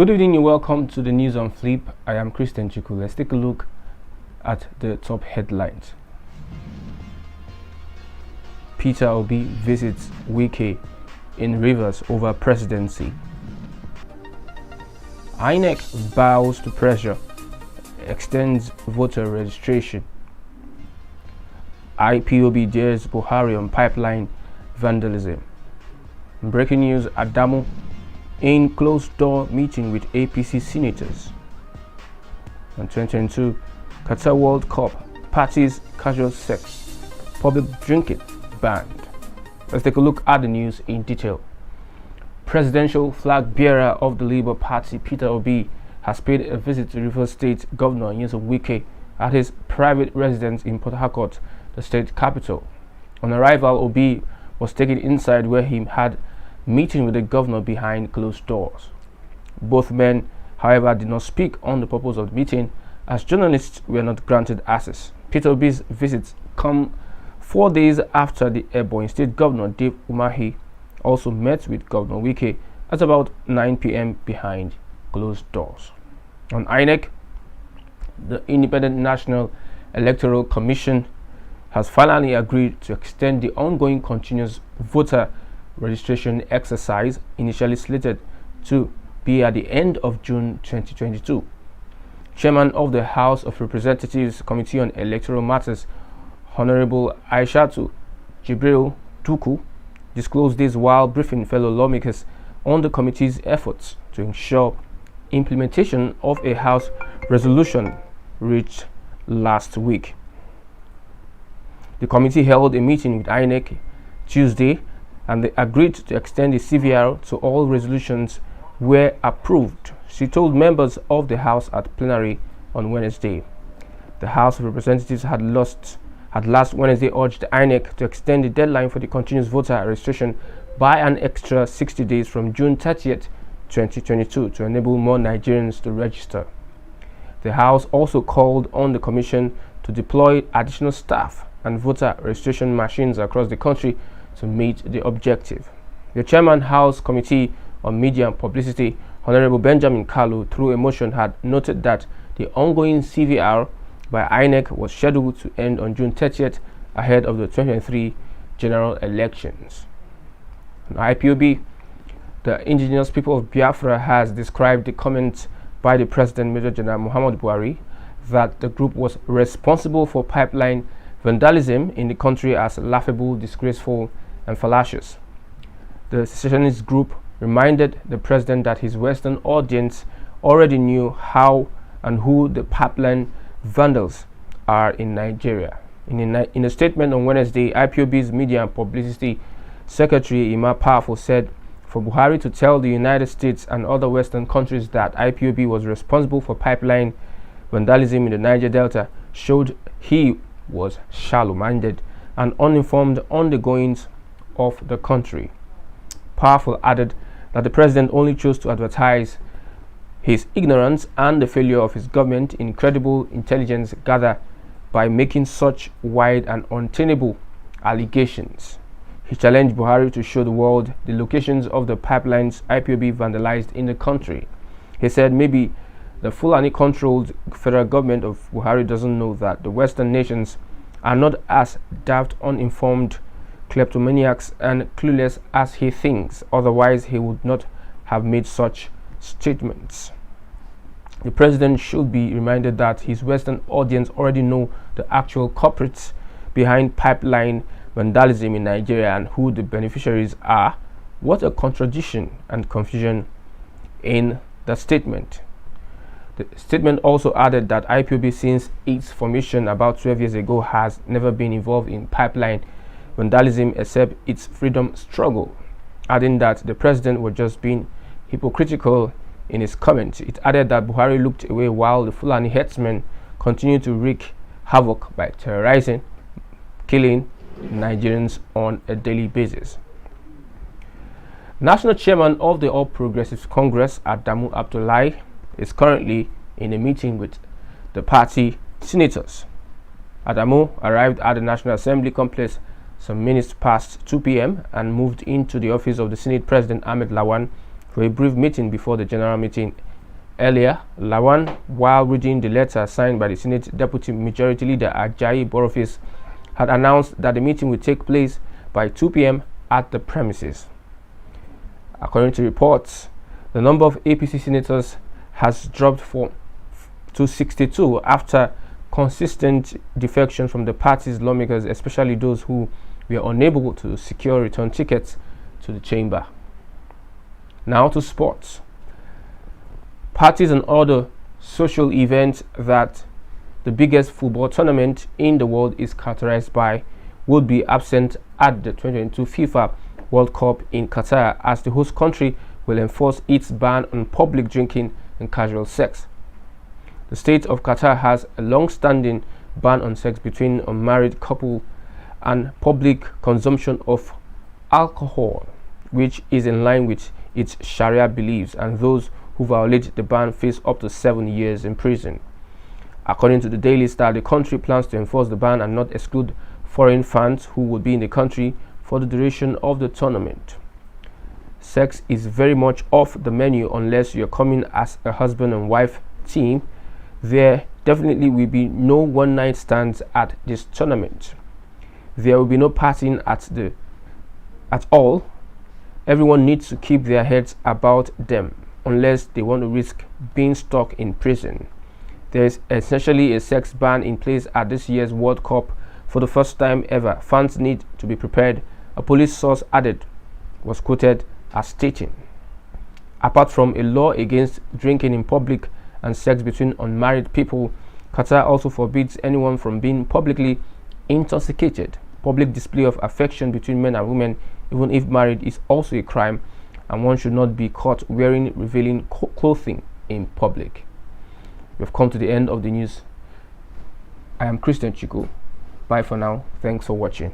Good evening and welcome to the news on Flip. I am Christian Chiku. Let's take a look at the top headlines. Peter Obi visits Wike in Rivers over presidency. INEC bows to pressure, extends voter registration. Ipob dares Buhari on pipeline vandalism. Breaking news: Adamu in closed-door meeting with APC senators. On 2022 Qatar World Cup, parties, casual sex, public drinking banned. Let's take a look at the news in detail. Presidential flag bearer of the Labour Party, Peter Obi, has paid a visit to Rivers State Governor Nyesom Wike at his private residence in Port Harcourt, the state capital. On arrival, Obi was taken inside where he had meeting with the governor behind closed doors. Both men, however, did not speak on the purpose of the meeting, as journalists were not granted access. Peter Obi's visits come 4 days after the Ebonyi State Governor Dave Umahi also met with Governor Wike at about 9 p.m. behind closed doors. On INEC, the Independent National Electoral Commission has finally agreed to extend the ongoing continuous voter registration exercise initially slated to be at the end of June 2022. Chairman of the House of Representatives Committee on Electoral Matters, Honorable Aishatu Jibril Tuku, disclosed this while briefing fellow lawmakers on the committee's efforts to ensure implementation of a House resolution reached last week. The committee held a meeting with INEC Tuesday, and they agreed to extend the CVR to all resolutions were approved, she told members of the House at plenary on Wednesday. The House of Representatives had last Wednesday urged the INEC to extend the deadline for the continuous voter registration by an extra 60 days from June 30th, 2022 to enable more Nigerians to register. The House also called on the Commission to deploy additional staff and voter registration machines across the country to meet the objective. The Chairman House Committee on Media and Publicity, Honorable Benjamin Kalu, through a motion, had noted that the ongoing CVR by INEC was scheduled to end on June 30th ahead of the 2023 general elections. On IPOB, the indigenous people of Biafra has described the comment by the President Major General Muhammadu Buhari that the group was responsible for pipeline vandalism in the country as laughable, disgraceful, and fallacious. The secessionist group reminded the president that his Western audience already knew how and who the pipeline vandals are in Nigeria. In a statement on Wednesday, IPOB's Media and Publicity Secretary Ima Powerful said for Buhari to tell the United States and other Western countries that IPOB was responsible for pipeline vandalism in the Niger Delta showed he was shallow-minded and uninformed on the goings of the country. Powerful added that the president only chose to advertise his ignorance and the failure of his government in credible intelligence gathered by making such wide and untenable allegations. He challenged Buhari to show the world the locations of the pipelines IPOB vandalized in the country. He said maybe the Fulani-controlled federal government of Buhari doesn't know that the Western nations are not as daft, uninformed, kleptomaniacs and clueless as he thinks, otherwise he would not have made such statements. The president should be reminded that his Western audience already know the actual culprits behind pipeline vandalism in Nigeria and who the beneficiaries are. What a contradiction and confusion in the statement. The statement also added that IPOB since its formation about 12 years ago has never been involved in pipeline vandalism except its freedom struggle, adding that the president was just being hypocritical in his comments. It added that Buhari looked away while the Fulani headsmen continued to wreak havoc by terrorizing, killing Nigerians on a daily basis. National Chairman of the All Progressives Congress, Adamu Abdullahi, is currently in a meeting with the party senators. Adamu arrived at the National Assembly complex some minutes past 2 p.m. and moved into the office of the Senate President Ahmed Lawan for a brief meeting before the general meeting Earlier, Lawan, while reading the letter signed by the Senate Deputy Majority Leader Ajayi Boroface, had announced that the meeting would take place by 2 p.m. at the premises. According to reports, the number of APC senators has dropped to 62 after consistent defection from the party's lawmakers, especially those who were unable to secure return tickets to the chamber. Now to sports. Parties and other social events that the biggest football tournament in the world is characterized by will be absent at the 2022 FIFA World Cup in Qatar, as the host country will enforce its ban on public drinking and casual sex. The state of Qatar has a long-standing ban on sex between unmarried couple and public consumption of alcohol, which is in line with its Sharia beliefs, and those who violate the ban face up to 7 years in prison. According to the Daily Star, the country plans to enforce the ban and not exclude foreign fans who will be in the country for the duration of the tournament. Sex is very much off the menu unless you're coming as a husband and wife team. There definitely will be no one-night stands at this tournament. There will be no partying at all. Everyone needs to keep their heads about them unless they want to risk being stuck in prison. There is essentially a sex ban in place at this year's World Cup for the first time ever. Fans need to be prepared, a police source added, was quoted as stating. Apart from a law against drinking in public and sex between unmarried people, Qatar also forbids anyone from being publicly intoxicated. Public display of affection between men and women, even if married, is also a crime, and one should not be caught wearing revealing clothing in public. We've come to the end of the news. I am Christian Chiku. Bye for now. Thanks for watching.